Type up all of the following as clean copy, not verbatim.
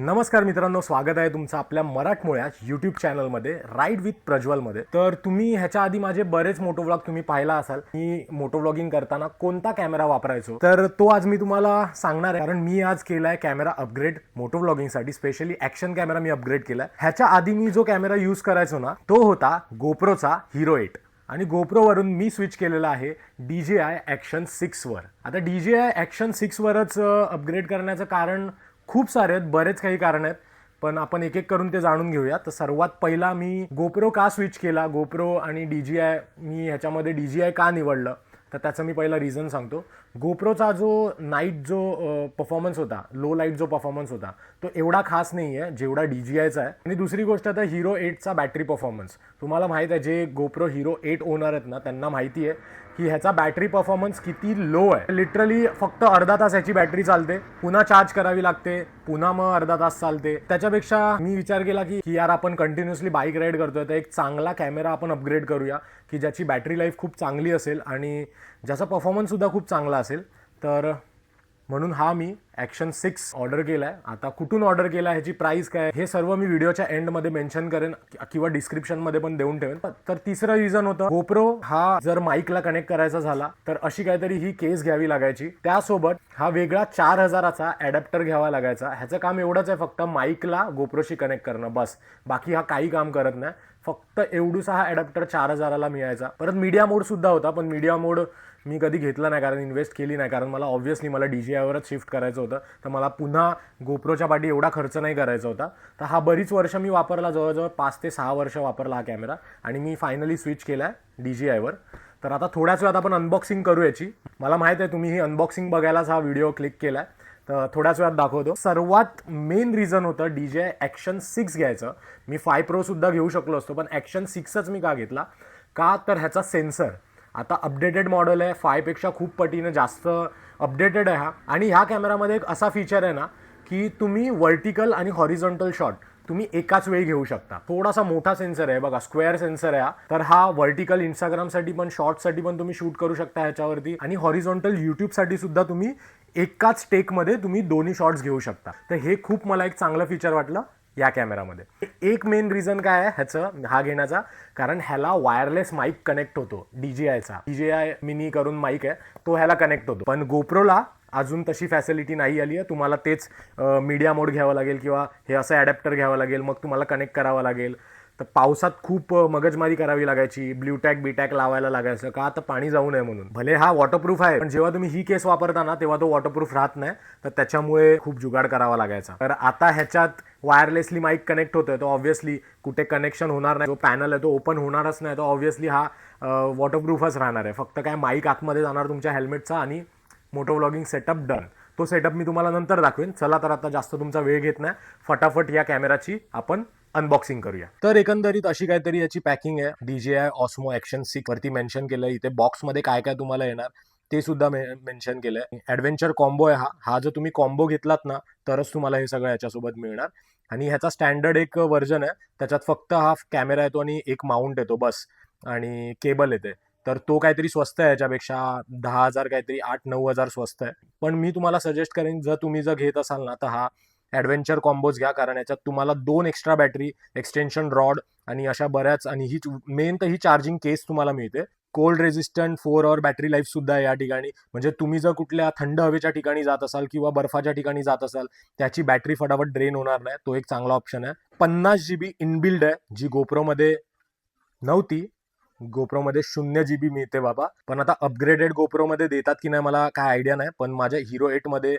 नमस्कार मित्रांनो, स्वागत आहे तुमचं आपल्या मराठमोळ्या यूट्यूब चॅनलमध्ये राईड विथ प्रज्वलमध्ये. तर तुम्ही ह्याच्या आधी माझे बरेच मोटो व्लॉग तुम्ही पाहिला असाल. मी मोटो व्लॉगिंग करताना कोणता कॅमेरा वापरायचो तर तो आज मी तुम्हाला सांगणार आहे. कारण मी आज केलाय कॅमेरा अपग्रेड मोटो व्लॉगिंगसाठी. स्पेशली ॲक्शन कॅमेरा मी अपग्रेड केलाय. ह्याच्या आधी मी जो कॅमेरा यूज करायचो ना तो होता गोप्रोचा हीरो 8 आणि गोप्रोवरून मी स्विच केलेला आहे DJI ॲक्शन 6 वर. आता DJI ॲक्शन 6 वरच अपग्रेड करण्याचं कारण खूप सारे आहेत, बरेच काही कारण आहेत, पण आपण एक एक करून ते जाणून घेऊया. तर सर्वात पहिला मी गोप्रो का स्विच केला, गोप्रो आणि DJI मी ह्याच्यामध्ये DJI का निवडलं तर त्याचं मी पहिला रिझन सांगतो. गोप्रोचा जो नाईट जो परफॉर्मन्स होता, लो लाईट जो परफॉर्मन्स होता तो एवढा खास नाही आहे जेवढा DJIचा आहे. आणि दुसरी गोष्ट आता हीरो 8चा बॅटरी परफॉर्मन्स तुम्हाला माहीत आहे. जे गोप्रो हीरो 8 ओनर आहेत ना त्यांना माहिती आहे की ह्याचा बॅटरी परफॉर्मन्स किती लो आहे. लिटरली फक्त अर्धा तास ह्याची बॅटरी चालते, पुन्हा चार्ज करावी लागते, पुन्हा मग अर्धा तास चालते. त्याच्यापेक्षा मी विचार केला की यार आपण कंटिन्युअसली बाईक राईड करतोय तर एक चांगला कॅमेरा आपण अपग्रेड करूया की ज्याची बॅटरी लाईफ खूप चांगली असेल आणि ज्याचा परफॉर्मन्स सुद्धा खूप चांगला असेल. तर म्हणून हा मी ॲक्शन 6 ऑर्डर केलाय. आता कुठून ऑर्डर केला, ह्याची प्राइस काय, हे सर्व मी व्हिडिओच्या एंडमध्ये मेन्शन करेन किंवा डिस्क्रिप्शनमध्ये पण देऊन ठेवेन. तर तिसरं रिझन होतं गोप्रो हा जर माईकला कनेक्ट करायचा झाला तर अशी काहीतरी ही केस घ्यावी लागायची. त्यासोबत हा वेगळा 4000चा ॲडॅप्टर घ्यावा लागायचा. ह्याचं काम एवढंच आहे, फक्त माईकला गोप्रोशी कनेक्ट करणं बस. बाकी हा काही काम करत नाही. फक्त एवढूसा हा ॲडॅप्टर 4000ला मिळायचा. परत मीडिया मोड सुद्धा होता, पण मीडिया मोड मी कधी घेतला नाही कारण इन्व्हेस्ट केली नाही. कारण मला ऑब्व्हियसली मला DJIवरच शिफ्ट करायचं होतं, तर मला पुन्हा गोप्रोच्या पाठी एवढा खर्च नाही करायचा होता. तर हा बरीच वर्ष मी वापरला, जवळजवळ 5 ते 6 वर्ष वापरला हा कॅमेरा आणि मी फायनली स्विच केला आहे DJIवर. तर आता थोड्याच वेळात आपण अनबॉक्सिंग करू याची. मला माहीत आहे तुम्ही ही अनबॉक्सिंग बघायलाच हा व्हिडिओ क्लिक केला आहे, तर थोड्याच वेळात दाखवतो. सर्वात मेन रिझन होतं DJI ॲक्शन 6 घ्यायचं. मी 5 Pro सुद्धा घेऊ शकलो असतो, पण ॲक्शन 6च मी का घेतला का तर ह्याचा सेन्सर आता अपडेटेड मॉडेल आहे. 5 पेक्षा खूप पटीने जास्त अपडेटेड आहे हा. आणि ह्या कॅमेरामध्ये एक असा फीचर आहे ना की तुम्ही व्हर्टिकल आणि हॉरिझॉन्टल शॉट तुम्ही एकाच वेळी घेऊ शकता. थोडासा मोठा सेन्सर आहे बघा, स्क्वेअर सेन्सर आहे हा. तर हा व्हर्टिकल इंस्टाग्रामसाठी पण शॉर्टसाठी पण तुम्ही शूट करू शकता ह्याच्यावरती, आणि हॉरिझॉन्टल यूट्यूबसाठी सुद्धा तुम्ही एकाच टेकमध्ये तुम्ही दोन्ही शॉट्स घेऊ शकता. तर हे खूप मला एक चांगलं फीचर वाटलं या कॅमेरामध्ये. एक मेन रिझन काय आहे ह्याचं हा घेण्याचा, कारण ह्याला वायरलेस माईक कनेक्ट होतो. DJI मिनी करून माईक आहे तो ह्याला कनेक्ट होतो. पण गोप्रोला अजून तशी फॅसिलिटी नाही आली आहे. तुम्हाला तेच मीडिया मोड घ्यावं लागेल किंवा हे असं ॲडॅप्टर घ्यावं लागेल, मग तुम्हाला कनेक्ट करावं लागेल. तर पावसात खूप मगजमारी करावी लागायची, ब्ल्यूटॅक बीटॅक लावायला लागायचं का तर पाणी जाऊ नये म्हणून. भले हा वॉटरप्रूफ आहे, पण जेव्हा तुम्ही ही केस वापरता ना तेव्हा तो वॉटरप्रूफ राहत नाही, तर त्याच्यामुळे खूप जुगाड करावा लागायचा. तर आता ह्याच्यात वायरलेसली माईक कनेक्ट होतोय, तो ऑब्व्हियसली कुठे कनेक्शन होणार नाही, जो पॅनल आहे तो ओपन होणारच नाही, तो ऑब्व्हियसली हा वॉटरप्रूफच राहणार आहे. फक्त काय माईक आतमध्ये जाणार तुमच्या हेल्मेटचा आणि मोटो व्लॉगिंग सेटअप डन. तो सेटअप मी तुम्हाला नंतर दाखवेन. चला तर आता जास्त तुमचा वेळ घेत नाही, फटाफट या कॅमेराची आपण अनबॉक्सिंग करूया. तर एकंदरीत अशी काहीतरी याची पॅकिंग आहे. DJI Osmo ॲक्शन 6 वरती मेन्शन केलं. इथे बॉक्समध्ये काय काय तुम्हाला येणार ते सुद्धा मेन्शन केलंय. ॲडव्हेंचर कॉम्बो आहे हा जर तुम्ही कॉम्बो घेतलात ना तरच तुम्हाला हे सगळं याच्यासोबत मिळणार. आणि ह्याचा स्टँडर्ड एक व्हर्जन आहे, त्याच्यात फक्त हा कॅमेरा येतो आणि एक माउंट येतो बस, आणि केबल येते. तर तो काहीतरी स्वस्त आहे याच्यापेक्षा 10,000 काहीतरी 8-9 हजार स्वस्त आहे. पण मी तुम्हाला सजेस्ट करेन जर घेत असाल ना तर हा ॲडव्हेंचर कॉम्बोज घ्या, कारण याच्यात तुम्हाला 2 एक्स्ट्रा बॅटरी, एक्सटेन्शन रॉड आणि अशा बऱ्याच, आणि ही मेन तर ही चार्जिंग केस तुम्हाला मिळते. कोल्ड रेजिस्टंट 4 आवर बॅटरी लाईफ सुद्धा आहे या ठिकाणी. म्हणजे तुम्ही जर कुठल्या थंड हवेच्या ठिकाणी जात असाल किंवा बर्फाच्या ठिकाणी जात असाल त्याची बॅटरी फटाफट ड्रेन होणार नाही. तो एक चांगला ऑप्शन आहे. 50 GB इनबिल्ड आहे, जी गोप्रोमध्ये नव्हती. गोप्रोमध्ये 0 GB मिळते बाबा, पण आता अपग्रेडेड गोप्रोमध्ये देतात की नाही मला काय आयडिया नाही. पण माझ्या हीरो 8 मध्ये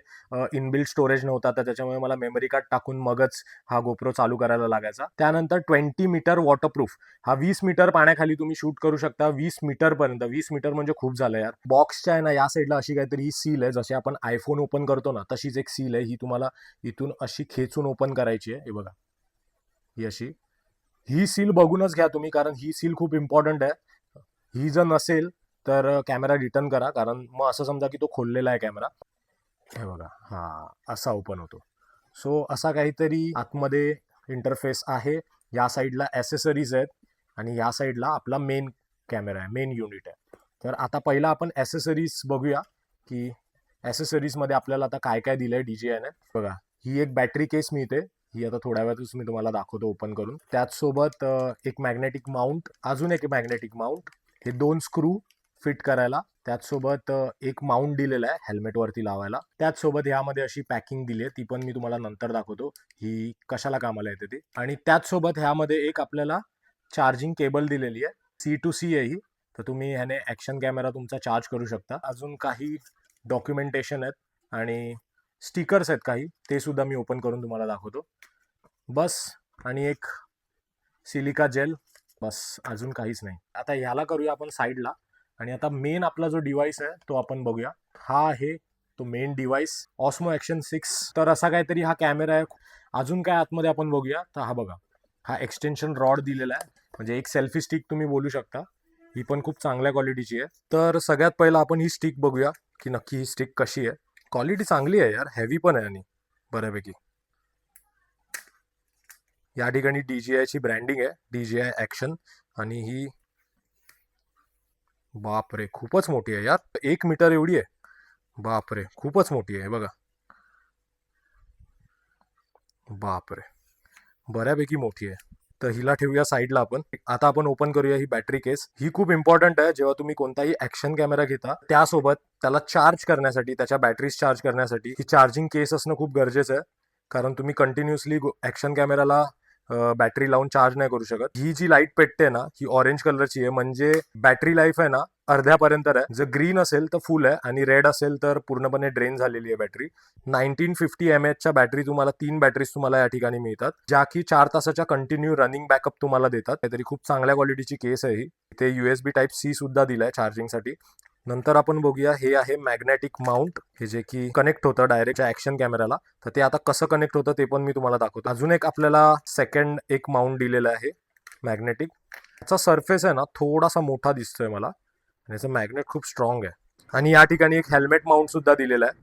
इनबिल्ड स्टोरेज नव्हता, तर त्याच्यामुळे मला मेमरी कार्ड टाकून मगच हा गोप्रो चालू करायला लागायचा. त्यानंतर 20 मीटर वॉटरप्रूफ, हा 20 मीटर पाण्याखाली तुम्ही शूट करू शकता. 20 मीटर पर्यंत, 20 मीटर म्हणजे खूप झालं यार. बॉक्सच्या आहे ना या साईडला अशी काहीतरी ही सील आहे, जशी आपण आयफोन ओपन करतो ना तशीच एक सील आहे. ही तुम्हाला इथून अशी खेचून ओपन करायची आहे. हे बघा, ही अशी, ही सील बघूनच घ्या तुम्ही, कारण ही सील खूप इम्पॉर्टंट आहे. ही जर नसेल तर कॅमेरा रिटर्न करा, कारण मग असं समजा की तो खोललेला आहे कॅमेरा. हे बघा, हा असा ओपन होतो. सो असा काहीतरी आतमध्ये इंटरफेस आहे. या साईडला ॲसेसरीज आहेत आणि या साईडला आपला मेन कॅमेरा आहे, मेन युनिट आहे. तर आता पहिला आपण ॲसेसरीज बघूया की ॲसेसरीजमध्ये आपल्याला आता काय काय दिलं आहे DJIने. बघा, ही एक बॅटरी केस मिळते, ही आता थोड्या वेळातच मी तुम्हाला दाखवतो ओपन करून. त्याचसोबत एक मॅग्नेटिक माउंट, अजून एक मॅग्नेटिक माउंट, हे 2 स्क्रू फिट करायला. त्याचसोबत एक माउंट दिलेला आहे हेल्मेटवरती लावायला. त्याचसोबत ह्यामध्ये अशी पॅकिंग दिली आहे, ती पण मी तुम्हाला नंतर दाखवतो ही कशाला कामाला येते ती. आणि त्याचसोबत ह्यामध्ये एक आपल्याला चार्जिंग केबल दिलेली आहे, C to C आहे ही. तर तुम्ही ह्याने ॲक्शन कॅमेरा तुमचा चार्ज करू शकता. अजून काही डॉक्युमेंटेशन आहेत आणि स्टिकर्स आहेत काही, ते सुद्धा मी ओपन करून तुम्हाला दाखवतो. बस, आणि एक सिलिका जेल, बस, अजून काहीच नाही. आता ह्याला करूया आपण साईडला. आणि आता मेन आपला जो डिव्हाइस आहे तो आपण बघूया. हा आहे तो मेन डिव्हाइस, ऑस्मो ॲक्शन 6. तर असा काहीतरी हा कॅमेरा आहे. अजून काय आतमध्ये आपण बघूया. तर हा बघा, हा एक्सटेन्शन रॉड दिलेला आहे, म्हणजे एक सेल्फी स्टिक तुम्ही बोलू शकता. ही पण खूप चांगल्या क्वालिटीची आहे. तर सगळ्यात पहिलं आपण ही स्टिक बघूया की नक्की ही स्टिक कशी आहे. क्वालिटी चांगली आहे यार, हेवी पण आहे आणि बऱ्यापैकी. या ठिकाणी DJI ची ब्रँडिंग आहे, DJI ॲक्शन. आणि ही, बापरे, खूपच मोठी आहे यार, 1 मीटर एवढी आहे. बापरे, खूपच मोठी आहे बघा. बापरे, बऱ्यापैकी मोठी आहे. तर हिला ठेवूया साईडला आपण. आता आपण ओपन करूया ही बॅटरी केस. ही खूप इम्पॉर्टंट आहे जेव्हा तुम्ही कोणताही ॲक्शन कॅमेरा घेता. त्यासोबत त्याला चार्ज करण्यासाठी, त्याच्या बॅटरीज चार्ज करण्यासाठी ही चार्जिंग केस असणं खूप गरजेचं आहे. कारण तुम्ही कंटिन्युअसली ॲक्शन कॅमेराला बॅटरी लावून चार्ज नाही करू शकत. ही जी लाईट पेटते ना, ही ऑरेंज कलरची आहे, म्हणजे बॅटरी लाईफ आहे ना अर्ध्यापर्यंत आहे. जर ग्रीन असेल तर फुल आहे आणि रेड असेल तर पूर्णपणे ड्रेन झालेली आहे बॅटरी. 1950 mAh च्या बॅटरी तुम्हाला, 3 बॅटरीज तुम्हाला या ठिकाणी मिळतात, ज्या की 4 तासाच्या कंटिन्यू रनिंग बॅकअप तुम्हाला देतात. काहीतरी खूप चांगल्या क्वालिटीची केस आहे ही. इथे USB Type-C सुद्धा दिलाय चार्जिंगसाठी. नंतर आपण बघूया, हे आहे मॅग्नेटिक माउंट, हे जे की कनेक्ट होतं डायरेक्ट ॲक्शन कॅमेराला. तर ते आता कसं कनेक्ट होतं ते पण मी तुम्हाला दाखवतो. अजून एक आपल्याला सेकंड एक माउंट दिलेला आहे मॅग्नेटिक. त्याचा सरफेस आहे ना थोडासा मोठा दिसतोय मला, आणि याचं मॅग्नेट खूप स्ट्रॉंग आहे. आणि या ठिकाणी एक हेल्मेट माउंट सुद्धा दिलेला आहे.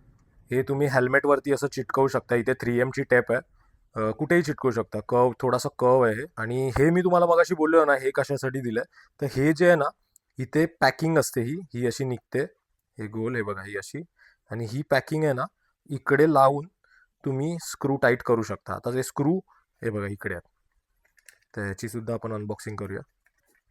हे तुम्ही हेल्मेटवरती असं चिटकवू शकता. इथे 3M ची टेप आहे, कुठेही चिटकवू शकता. कर्व, थोडासा कर्व आहे. आणि हे मी तुम्हाला मगाशी बोललो ना, हे कशासाठी दिलंय, तर हे जे आहे ना, इथे पॅकिंग असते, ही ही अशी निघते, हे गोल, हे बघा, ही अशी. आणि ही पॅकिंग आहे ना, इकडे लावून तुम्ही स्क्रू टाईट करू शकता. आता जे स्क्रू, हे बघा इकडे आहेत, तर ह्याची सुद्धा आपण अनबॉक्सिंग करूया.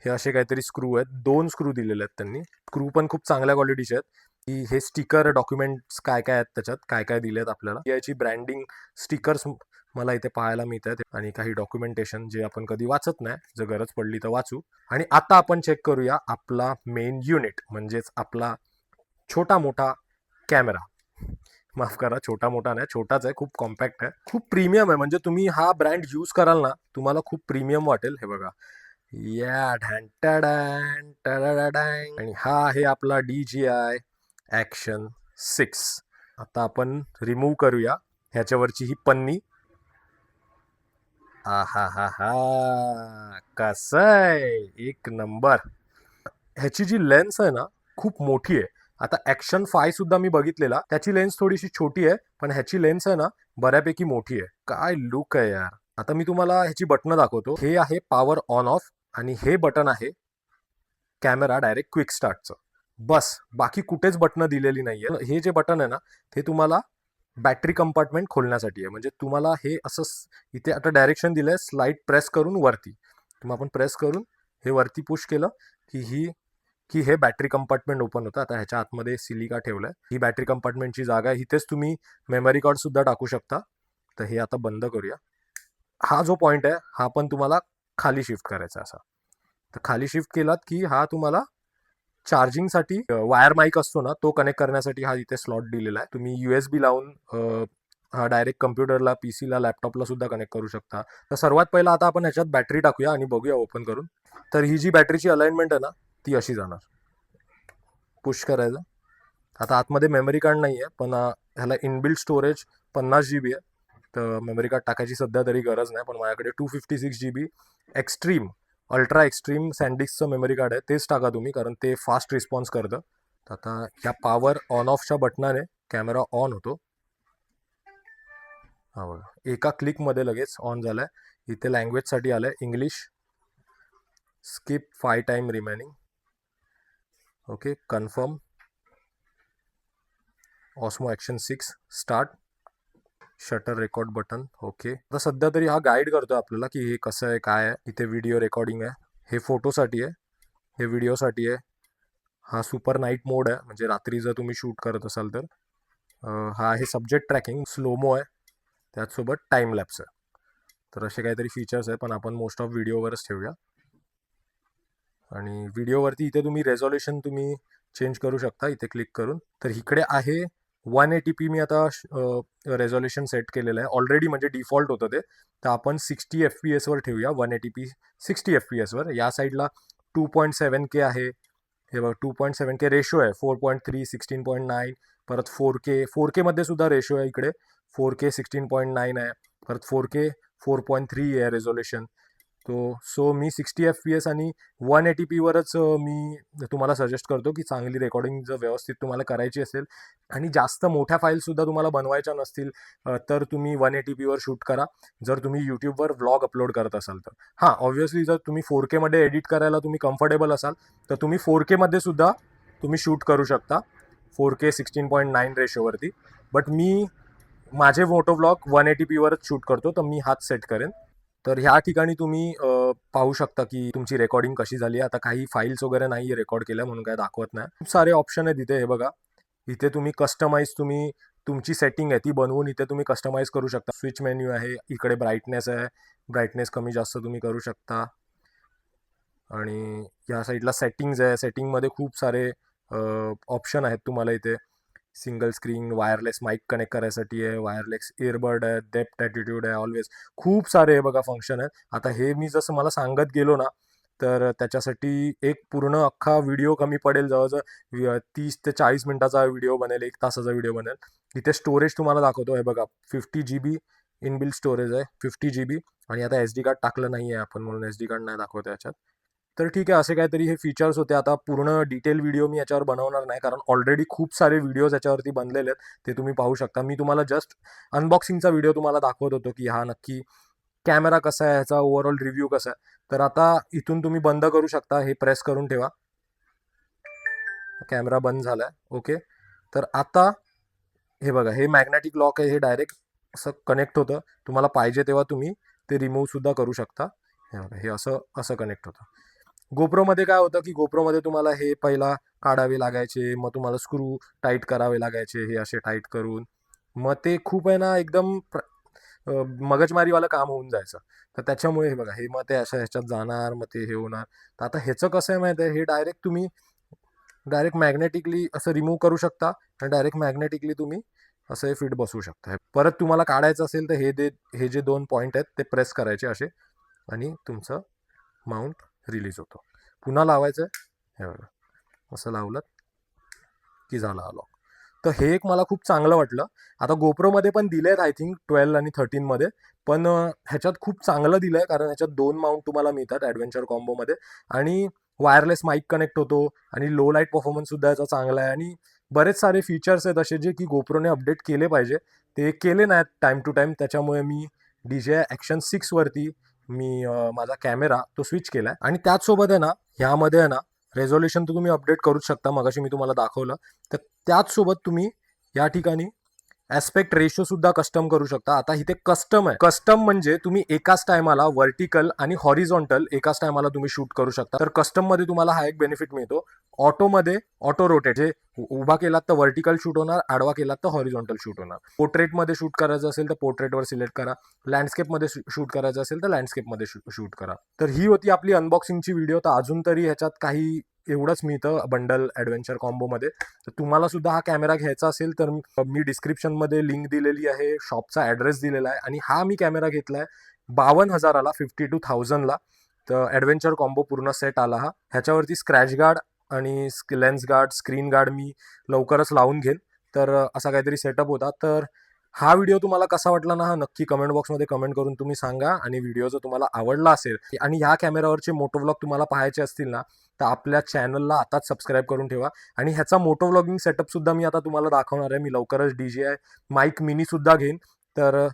हे असे काहीतरी स्क्रू आहेत, 2 स्क्रू दिलेले आहेत त्यांनी. स्क्रू पण खूप चांगल्या क्वालिटीचे आहेत. की हे स्टिकर डॉक्युमेंट्स काय काय आहेत, त्याच्यात काय काय दिलेत आपल्याला, याची ब्रँडिंग स्टिकर्स मला इथे पाहायला मिळत आहेत. आणि काही डॉक्युमेंटेशन जे आपण कधी वाचत नाही, जर गरज पडली तर वाचू. आणि आता आपण चेक करूया आपला मेन युनिट, म्हणजेच आपला छोटा मोठा कॅमेरा. माफ करा, छोटा मोठा नाही, छोटाच आहे, खूप कॉम्पॅक्ट आहे, खूप प्रीमियम आहे. म्हणजे तुम्ही हा ब्रँड यूज कराल ना, तुम्हाला खूप प्रीमियम वाटेल. हे बघा, या ढॅन टॅडॅन. आणि हा आहे आपला DJI ॲक्शन 6. आता आपण रिमूव्ह करूया ह्याच्यावरची ही पन्नी. हा हा हा हा, कसं आहे, एक नंबर. ह्याची जी लेन्स आहे ना, खूप मोठी आहे. आता ॲक्शन 5 सुद्धा मी बघितलेला, त्याची लेन्स थोडीशी छोटी आहे, पण ह्याची लेन्स आहे ना बऱ्यापैकी मोठी आहे. काय लुक आहे यार. आता मी तुम्हाला ह्याची बटणं दाखवतो. हे आहे पॉवर ऑन ऑफ, आणि हे बटन आहे कॅमेरा डायरेक्ट क्विक स्टार्टचं. बस, बाकी कुठेच बटणं दिलेली नाहीये. हे जे बटन आहे ना, ते तुम्हाला बॅटरी कंपार्टमेंट खोलण्यासाठी आहे. म्हणजे तुम्हाला हे असं इथे आता डायरेक्शन दिलंय, स्लाइड प्रेस करून वरती. मग आपण प्रेस करून हे वरती पुश केलं की हे बॅटरी कंपार्टमेंट ओपन होतं. आता ह्याच्या आतमध्ये सिलिका ठेवलाय, ही बॅटरी कंपार्टमेंटची जागा आहे. इथेच तुम्ही मेमरी कार्ड सुद्धा टाकू शकता. तर हे आता बंद करूया. हा जो पॉइंट आहे, हा पण तुम्हाला खाली शिफ्ट करायचा असा. तर खाली शिफ्ट केलात की हा तुम्हाला चार्जिंगसाठी वायर माईक असतो ना, तो कनेक्ट करण्यासाठी हा इथे स्लॉट दिलेला आहे. तुम्ही USB लावून हा डायरेक्ट कम्प्युटरला, PCला, लॅपटॉपला सुद्धा कनेक्ट करू शकता. तर सर्वात पहिला आता आपण ह्याच्यात बॅटरी टाकूया आणि बघूया ओपन करून. तर ही जी बॅटरीची अलाइनमेंट आहे ना, ती अशी जाणार. पुश करायचं. आता आतमध्ये मेमरी कार्ड नाही आहे, पण ह्याला इनबिल्ट स्टोरेज 50 GB आहे. तर मेमरी कार्ड टाकायची सध्या तरी गरज नाही, पण माझ्याकडे 256 GB एक्स्ट्रीम, अल्ट्रा एक्स्ट्रीम सँडिस्कचं मेमरी कार्ड आहे. तेच टाका तुम्ही, कारण ते फास्ट रिस्पॉन्स करतं. आता ह्या पॉवर ऑन ऑफच्या बटनाने कॅमेरा ऑन होतो. हा बघा, एका क्लिकमध्ये लगेच ऑन झालाय. इथे लँग्वेजसाठी आलंय English. Skip 5 time remaining. Okay, confirm. Osmo action 6 start. Shutter record button. Okay, आता सध्या तरी हा गाईड करतो आपल्याला की हे कसं आहे काय आहे. इथे व्हिडिओ रेकॉर्डिंग आहे, हे फोटोसाठी आहे, हे व्हिडिओसाठी आहे. हा सुपर नाईट मोड आहे, म्हणजे रात्री जर तुम्ही शूट करत असाल तर. हा आहे सब्जेक्ट ट्रॅकिंग, स्लोमो आहे, त्याचसोबत टाईम लॅप्स आहे. तर असे काहीतरी फीचर्स आहे, पण आपण मोस्ट ऑफ व्हिडिओवरच ठेवूया. आणि व्हिडिओवरती इथे तुम्ही रेझोल्युशन तुम्ही चेंज करू शकता इथे क्लिक करून. तर इकडे आहे 180p. मी आता रेझोल्युशन सेट केलेलं आहे ऑलरेडी, म्हणजे डिफॉल्ट होतं ते. तर आपण 60 FPS वर ठेवूया. 180p 60 FPS वर. या साईडला 2.7K आहे, हे बघा 2.7K रेशो आहे, 4.3 16.9, परत 4K मध्ये सुद्धा रेशो आहे इकडे. 4K 16.9 आहे, परत 4K 4.3 आहे रेझोल्युशन. सो मी 60 FPS आणि 180p वरच मी तुम्हाला सजेस्ट करतो की चांगली रेकॉर्डिंग जर व्यवस्थित तुम्हाला करायची असेल आणि जास्त मोठ्या फाईलसुद्धा तुम्हाला बनवायच्या नसतील तर तुम्ही 180p वर शूट करा, जर तुम्ही यूट्यूबवर व्लॉग अपलोड करत असाल तर. हां, ऑब्व्हियसली जर तुम्ही 4K मध्ये एडिट करायला तुम्ही कम्फर्टेबल असाल तर तुम्ही 4K मध्ये सुद्धा तुम्ही शूट करू शकता 4K 16.9 रेशोवरती. बट मी माझे मोटो व्लॉग 180p वरच शूट करतो, तर मी हाच सेट करेन. तर ह्या ठिकाणी तुम्ही पाहू शकता की तुमची रेकॉर्डिंग कशी झाली आहे. आता काही फाईल्स वगैरे नाही रेकॉर्ड केल्या म्हणून काय दाखवत नाही. खूप सारे ऑप्शन आहेत इथे, हे बघा. इथे तुम्ही कस्टमाइज, तुम्ही तुमची सेटिंग आहे ती बनवून इथे तुम्ही कस्टमाइज करू शकता. स्विच मेन्यू आहे, इकडे ब्राईटनेस आहे, ब्राईटनेस कमी जास्त तुम्ही करू शकता. आणि या साईडला सेटिंग्ज आहे, सेटिंगमध्ये खूप सारे ऑप्शन आहेत तुम्हाला इथे. Single screen, wireless mic connect करायसाठी आहे, वायरलेस इयरबड आहे, डेप्थ ॲटिट्यूड आहे, ऑलवेज खूप सारे हे बघा फंक्शन आहेत. आता हे मी जसं मला सांगत गेलो ना, तर त्याच्यासाठी एक पूर्ण अख्खा व्हिडिओ कमी पडेल. जवळजवळ 30 ते 40 मिनिटाचा व्हिडिओ बनेल, 1 तासाचा व्हिडिओ बनेल. इथे स्टोरेज तुम्हाला दाखवतो, हे बघा 50 GB इनबिल्ट स्टोरेज आहे, 50 GB. आणि आता SD कार्ड टाकलं नाही आहे आपण, म्हणून SD कार्ड नाही दाखवतो याच्यात. तर ठीक आहे, असे काहीतरी हे फीचर्स होते. आता पूर्ण डिटेल व्हिडिओ मी याच्यावर बनवणार नाही, कारण ऑलरेडी खूप सारे व्हिडिओज याच्यावरती बनलेले आहेत, ते तुम्ही पाहू शकता. मी तुम्हाला जस्ट अनबॉक्सिंगचा व्हिडिओ तुम्हाला दाखवत होतो की हा नक्की कॅमेरा कसा आहे, ह्याचा ओव्हरऑल रिव्ह्यू कसा आहे. तर आता इथून तुम्ही बंद करू शकता, हे प्रेस करून ठेवा. कॅमेरा बंद झालाय. ओके, तर आता हे बघा, हे मॅग्नेटिक लॉक आहे, हे डायरेक्ट असं कनेक्ट होतं. तुम्हाला पाहिजे तेव्हा तुम्ही ते रिमूव्ह सुद्धा करू शकता. हे बघा, हे असं असं कनेक्ट होतं. गोप्रोमध्ये काय होतं की गोप्रोमध्ये तुम्हाला हे पहिला काढावे लागायचे, मग तुम्हाला स्क्रू टाईट करावे लागायचे, हे असे टाईट करून. मग ते खूप आहे ना, एकदम मगजमारीवालं काम होऊन जायचं. तर त्याच्यामुळे हे बघा, हे मग ते अशा ह्याच्यात जाणार, मग ते हे होणार. तर आता ह्याचं कसं आहे माहिती आहे, हे डायरेक्ट तुम्ही डायरेक्ट मॅग्नेटिकली असं रिमूव्ह करू शकता आणि डायरेक्ट मॅग्नेटिकली तुम्ही असं हे फिट बसवू शकता. परत तुम्हाला काढायचं असेल तर हे जे 2 पॉईंट आहेत ते प्रेस करायचे असे, आणि तुमचं माउंट रिलीज होतो. पुन्हा लावायचं आहे, हे बघा, असं लावलं की झाला हा लॉक. तर हे एक मला खूप चांगलं वाटलं. आता गोप्रोमध्ये पण दिले आहेत आय थिंक 12 आणि 13मध्ये, पण ह्याच्यात खूप चांगलं दिलं आहे, कारण ह्याच्यात 2 माउंट तुम्हाला मिळतात ॲडव्हेंचर कॉम्बोमध्ये. आणि वायरलेस माईक कनेक्ट होतो, आणि लो लाईट परफॉर्मन्ससुद्धा याचा चांगला आहे. आणि बरेच सारे फीचर्स आहेत असे जे की गोप्रोने अपडेट केले पाहिजे, ते केले नाहीत टाईम टू टाईम. त्याच्यामुळे मी DJI Action 6 वरती मी माझा कॅमेरा तो स्विच केला आहे. आणि त्याचसोबत आहे ना, ह्यामध्ये आहे ना, रेझोल्युशन तर तुम्ही अपडेट करूच शकता, मगाशी मी तुम्हाला दाखवलं. तर त्याचसोबत तुम्ही या ठिकाणी ॲस्पेक्ट रेशो सुद्धा कस्टम करू शकता. आता इथे कस्टम आहे. कस्टम म्हणजे तुम्ही एकाच टायमाला व्हर्टिकल आणि हॉरिझॉन्टल एकाच टायमाला तुम्ही शूट करू शकता. तर कस्टममध्ये तुम्हाला हा एक बेनिफिट मिळतो. ऑटोमध्ये ऑटो रोटेट, जे उभा केलात तर व्हर्टिकल शूट होणार, आडवा केलात तर हॉरिझॉन्टल शूट होणार. पोर्ट्रेटमध्ये शूट करायचं असेल तर पोर्ट्रेटवर सिलेक्ट करा, लँडस्केपमध्ये शूट करायचं असेल तर लँडस्केपमध्ये शूट करा. तर ही होती आपली अनबॉक्सिंगची व्हिडिओ. तर अजून तरी ह्याच्यात काही एवढंच मिळतं बंडल ॲडव्हेंचर कॉम्बोमध्ये. तर तुम्हाला सुद्धा हा कॅमेरा घ्यायचा असेल तर मी डिस्क्रिप्शनमध्ये लिंक दिलेली आहे, शॉपचा ॲड्रेस दिलेला आहे. आणि हा मी कॅमेरा घेतला आहे 52,000ला, 52,000ला. तर ॲडव्हेंचर कॉम्बो पूर्ण सेट आला हा. ह्याच्यावरती स्क्रॅच गार्ड आणि लेन्स गार्ड, स्क्रीन गार्ड मी लवकरच लावून घेईन. तर असा काहीतरी सेटअप होता. तर हा व्हिडिओ तुम्हाला कसा वाटला ना, हा नक्की कमेंट बॉक्समध्ये कमेंट करून तुम्ही सांगा. आणि व्हिडिओ जर तुम्हाला आवडला असेल आणि ह्या कॅमेरावरचे मोटो व्लॉग तुम्हाला पाहायचे असतील ना, तर आपल्या चॅनलला आताच सबस्क्राईब करून ठेवा. आणि ह्याचा मोटो व्लॉगिंग सेटअप सुद्धा मी आता तुम्हाला दाखवणार आहे. मी लवकरच DJI माईक मिनी सुद्धा घेईन. तर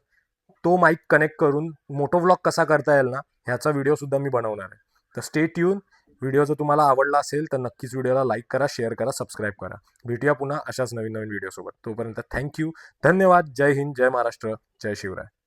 तो माईक कनेक्ट करून मोटो व्लॉग कसा करता येईल ना, ह्याचा व्हिडिओ सुद्धा मी बनवणार आहे. तर स्टे ट्यून. व्हिडिओ जर तुम्हाला आवडला असेल तर नक्कीच व्हिडिओला लाईक करा, शेअर करा, सबस्क्राईब करा. भेटूया पुन्हा अशाच नवीन नवीन व्हिडिओसोबत. तोपर्यंत थँक्यू, धन्यवाद. जय हिंद, जय महाराष्ट्र, जय शिवराय.